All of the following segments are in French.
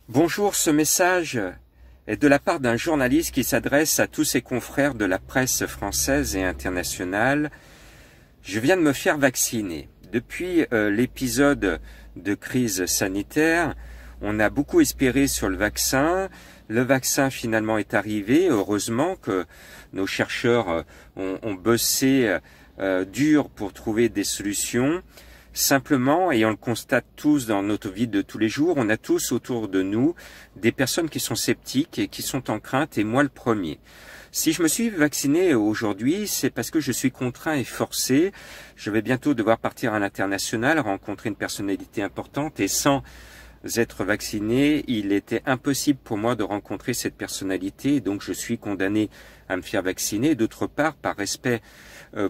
Bonjour, ce message est de la part d'un journaliste qui s'adresse à tous ses confrères de la presse française et internationale. Je viens de me faire vacciner. Depuis l'épisode de crise sanitaire, on a beaucoup espéré sur le vaccin. Le vaccin finalement est arrivé. Heureusement que nos chercheurs ont bossé dur pour trouver des solutions. Simplement, et on le constate tous dans notre vie de tous les jours, on a tous autour de nous des personnes qui sont sceptiques et qui sont en crainte, et moi le premier. Si je me suis vacciné aujourd'hui, c'est parce que je suis contraint et forcé. Je vais bientôt devoir partir à l'international, rencontrer une personnalité importante, et sans être vacciné, il était impossible pour moi de rencontrer cette personnalité, donc je suis condamné à me faire vacciner. D'autre part, par respect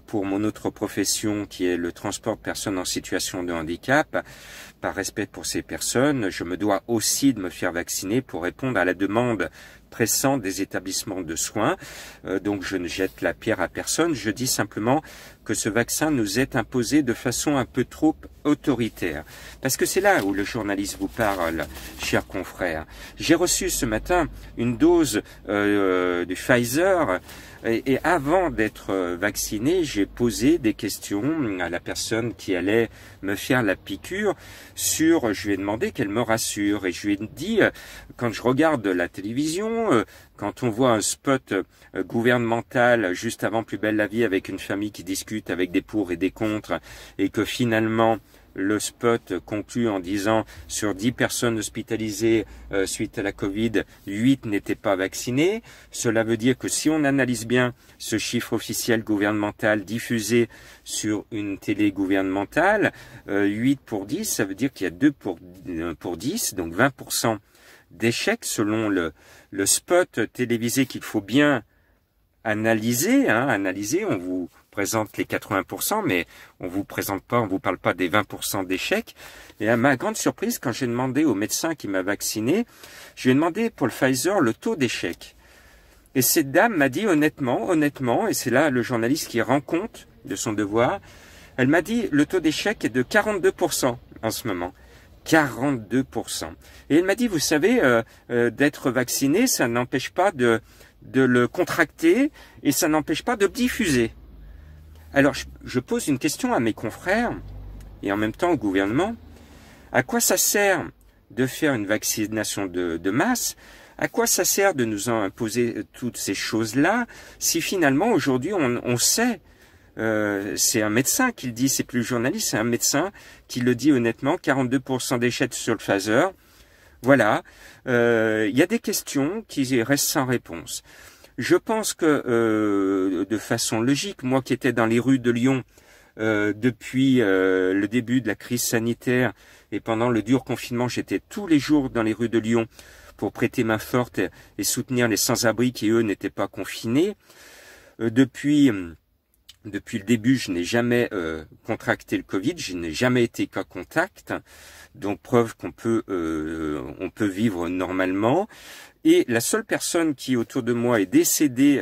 pour mon autre profession qui est le transport de personnes en situation de handicap, par respect pour ces personnes, je me dois aussi de me faire vacciner pour répondre à la demande pressante des établissements de soins. Donc je ne jette la pierre à personne, je dis simplement que ce vaccin nous est imposé de façon un peu trop autoritaire. Parce que c'est là où le journaliste vous parle, chers confrères. J'ai reçu ce matin une dose du Pfizer, et avant d'être vacciné, j'ai posé des questions à la personne qui allait me faire la piqûre je lui ai demandé qu'elle me rassure, et je lui ai dit, quand je regarde la télévision, quand on voit un spot gouvernemental juste avant Plus belle la vie avec une famille qui discute avec des pour et des contre, et que finalement le spot conclut en disant sur 10 personnes hospitalisées suite à la Covid, 8 n'étaient pas vaccinées. Cela veut dire que si on analyse bien ce chiffre officiel gouvernemental diffusé sur une télé gouvernementale, 8 pour 10, ça veut dire qu'il y a 2 pour 10, donc 20% d'échecs selon le spot télévisé qu'il faut bien analyser. On vous présente les 80%, mais on vous parle pas des 20% d'échecs. Et à ma grande surprise, quand j'ai demandé au médecin qui m'a vacciné, je lui ai demandé pour le Pfizer le taux d'échec. Et cette dame m'a dit honnêtement, et c'est là le journaliste qui rend compte de son devoir, elle m'a dit le taux d'échec est de 42% en ce moment. 42%. Et elle m'a dit, vous savez, d'être vacciné, ça n'empêche pas de le contracter, et ça n'empêche pas de le diffuser. Alors, je pose une question à mes confrères, et en même temps au gouvernement. À quoi ça sert de faire une vaccination de masse? À quoi ça sert de nous imposer toutes ces choses-là, si finalement, aujourd'hui, on sait, c'est un médecin qui le dit, c'est plus le journaliste, c'est un médecin qui le dit honnêtement, 42% d'échecs sur le Pfizer. Voilà, il y a des questions qui restent sans réponse. Je pense que de façon logique, moi qui étais dans les rues de Lyon depuis le début de la crise sanitaire et pendant le dur confinement, j'étais tous les jours dans les rues de Lyon pour prêter main forte et soutenir les sans-abri qui, eux, n'étaient pas confinés. Depuis le début, je n'ai jamais contracté le Covid, je n'ai jamais été cas contact, donc preuve qu'on peut vivre normalement. Et la seule personne qui autour de moi est décédée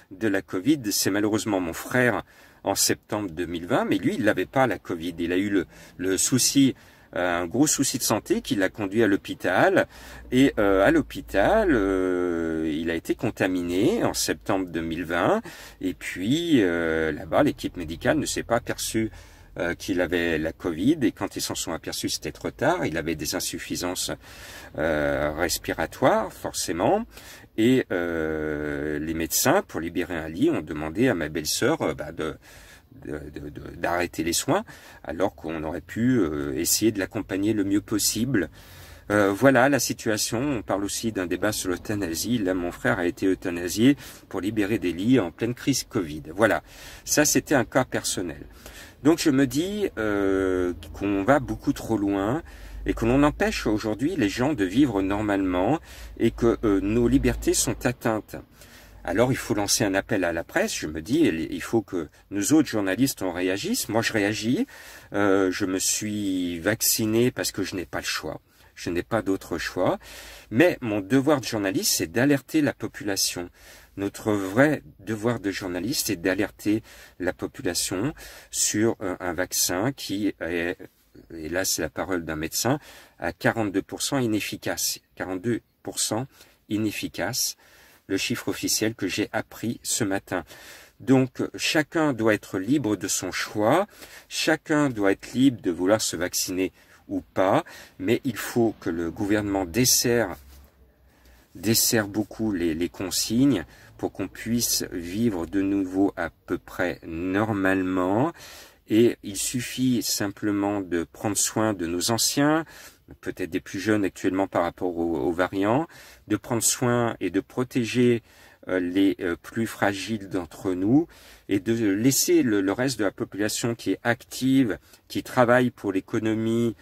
de la Covid, c'est malheureusement mon frère en septembre 2020, mais lui, il n'avait pas la Covid. Il a eu le souci, un gros souci de santé qui l'a conduit à l'hôpital. Et à l'hôpital, il a été contaminé en septembre 2020. Et puis là-bas, l'équipe médicale ne s'est pas aperçue qu'il avait la Covid, et quand ils s'en sont aperçus, c'était trop tard. Il avait des insuffisances respiratoires, forcément, et les médecins, pour libérer un lit, ont demandé à ma belle-sœur d'arrêter les soins, alors qu'on aurait pu essayer de l'accompagner le mieux possible. Voilà la situation. On parle aussi d'un débat sur l'euthanasie. Là, mon frère a été euthanasié pour libérer des lits en pleine crise Covid. Voilà, ça c'était un cas personnel. Donc je me dis qu'on va beaucoup trop loin et que l'on empêche aujourd'hui les gens de vivre normalement et que nos libertés sont atteintes. Alors il faut lancer un appel à la presse, je me dis, il faut que nous autres journalistes on réagisse. Moi je réagis, je me suis vacciné parce que je n'ai pas le choix. Je n'ai pas d'autre choix, mais mon devoir de journaliste, c'est d'alerter la population. Notre vrai devoir de journaliste, c'est d'alerter la population sur un vaccin qui est et là c'est la parole d'un médecin, à 42% inefficace. 42% inefficace, le chiffre officiel que j'ai appris ce matin. Donc chacun doit être libre de son choix, chacun doit être libre de vouloir se vacciner ou pas, mais il faut que le gouvernement dessert beaucoup les consignes pour qu'on puisse vivre de nouveau à peu près normalement. Et il suffit simplement de prendre soin de nos anciens, peut-être des plus jeunes actuellement par rapport aux variants, de prendre soin et de protéger les plus fragiles d'entre nous et de laisser le reste de la population qui est active, qui travaille pour l'économie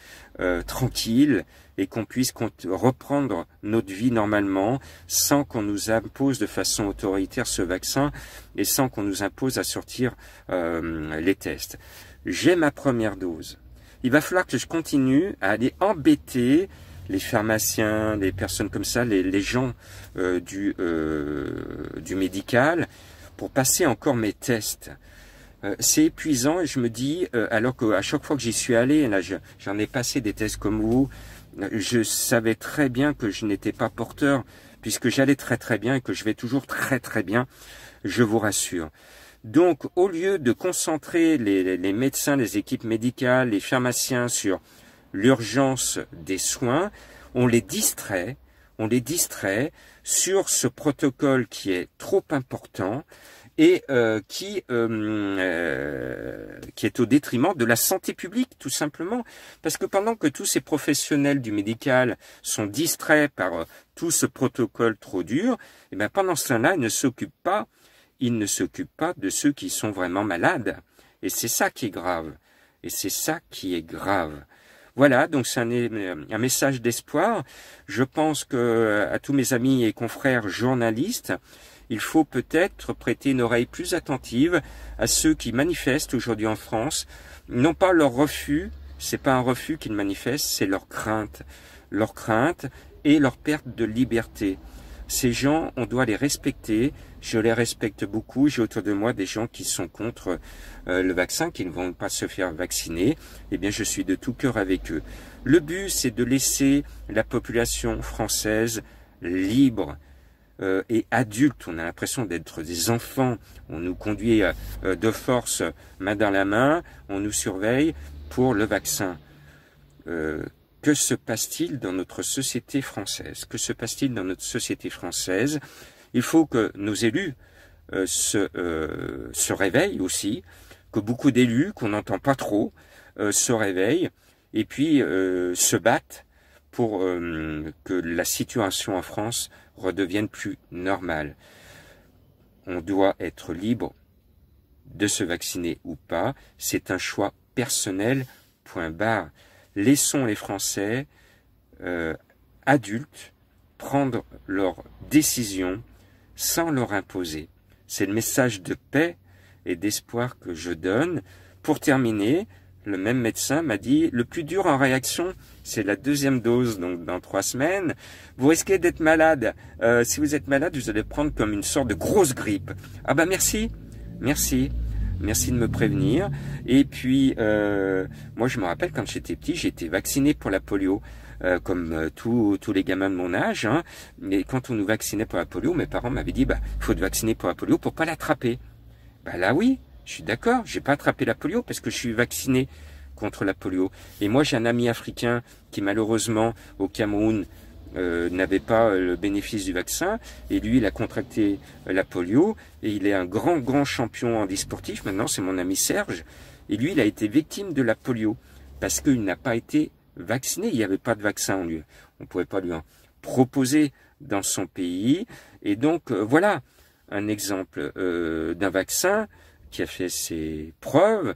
tranquille et qu'on puisse reprendre notre vie normalement sans qu'on nous impose de façon autoritaire ce vaccin et sans qu'on nous impose à sortir les tests. J'ai ma première dose. Il va falloir que je continue à aller embêter les pharmaciens, les personnes comme ça, les gens du médical, pour passer encore mes tests. C'est épuisant et je me dis, alors qu'à chaque fois que j'y suis allé, là j'en ai passé des tests comme vous, je savais très bien que je n'étais pas porteur, puisque j'allais très très bien et que je vais toujours très très bien, je vous rassure. Donc au lieu de concentrer les médecins, les équipes médicales, les pharmaciens sur l'urgence des soins, on les distrait sur ce protocole qui est trop important et qui est au détriment de la santé publique, tout simplement. Parce que pendant que tous ces professionnels du médical sont distraits par tout ce protocole trop dur, et bien pendant ce temps-là, ils ne s'occupent pas de ceux qui sont vraiment malades. Et c'est ça qui est grave. Voilà, donc c'est un message d'espoir. Je pense que à tous mes amis et confrères journalistes, il faut peut-être prêter une oreille plus attentive à ceux qui manifestent aujourd'hui en France, non pas leur refus, c'est pas un refus qu'ils manifestent, c'est leur crainte et leur perte de liberté. Ces gens, on doit les respecter, je les respecte beaucoup, j'ai autour de moi des gens qui sont contre le vaccin, qui ne vont pas se faire vacciner, eh bien je suis de tout cœur avec eux. Le but, c'est de laisser la population française libre et adulte. On a l'impression d'être des enfants, on nous conduit de force, main dans la main, on nous surveille pour le vaccin. Que se passe-t-il dans notre société française? Il faut que nos élus se réveillent aussi, que beaucoup d'élus, qu'on n'entend pas trop, se réveillent et puis se battent pour que la situation en France redevienne plus normale. On doit être libre de se vacciner ou pas, c'est un choix personnel, point barre. Laissons les Français adultes prendre leurs décisions sans leur imposer. C'est le message de paix et d'espoir que je donne. Pour terminer, le même médecin m'a dit, le plus dur en réaction, c'est la deuxième dose, donc dans 3 semaines. Vous risquez d'être malade. Si vous êtes malade, vous allez prendre comme une sorte de grosse grippe. Ah ben merci de me prévenir. Et puis, moi je me rappelle quand j'étais petit, j'ai été vacciné pour la polio, comme tous les gamins de mon âge. Hein. Mais quand on nous vaccinait pour la polio, mes parents m'avaient dit, bah, faut te vacciner pour la polio pour pas l'attraper. Bah là oui, je suis d'accord, j'ai pas attrapé la polio parce que je suis vacciné contre la polio. Et moi j'ai un ami africain qui malheureusement au Cameroun n'avait pas le bénéfice du vaccin, et lui il a contracté la polio, et il est un grand champion handisportif, maintenant c'est mon ami Serge, et lui il a été victime de la polio, parce qu'il n'a pas été vacciné, il n'y avait pas de vaccin en lui, on ne pouvait pas lui en proposer dans son pays, et donc voilà un exemple d'un vaccin qui a fait ses preuves,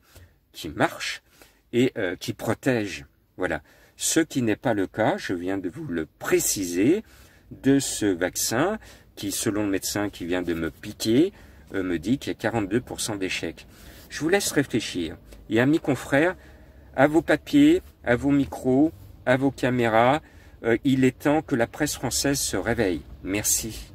qui marche, et qui protège, voilà. Ce qui n'est pas le cas, je viens de vous le préciser, de ce vaccin qui, selon le médecin qui vient de me piquer, me dit qu'il y a 42% d'échecs. Je vous laisse réfléchir. Et amis confrères, à vos papiers, à vos micros, à vos caméras, il est temps que la presse française se réveille. Merci.